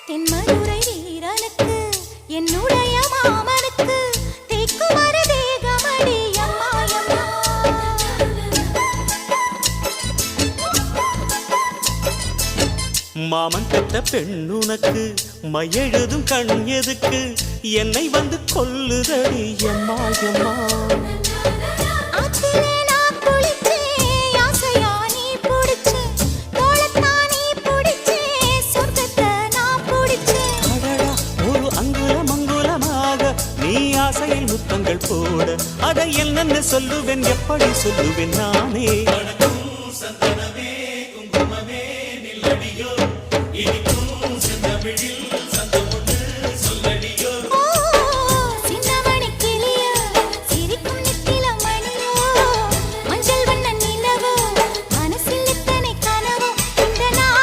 தென்மதுரை வீரனுக்கு என்னுடைய மாமனுக்கு தேக்குமர தேகமடி அம்மா அம்மா. மாமன் பெற்ற பெண்ணுனக்கு மையெழுதும் கண் எதுக்கு என்னை வந்து கொல்லுதடி அம்மா அம்மா. ஆத்திலே நான் குளிச்சேன், ஆசையா நீ புடிச்சே, தோளத்தான் நீ புடிச்சே, சொர்க்கத்தை நான் புடிச்சேன். அடடா, ஒரு அங்குலம் அங்குலமாக நீ ஆசையில் முத்தங்கள் போட அதை என்னென்ன சொல்லுவேன் எப்படி சொல்லுவேன் நானே.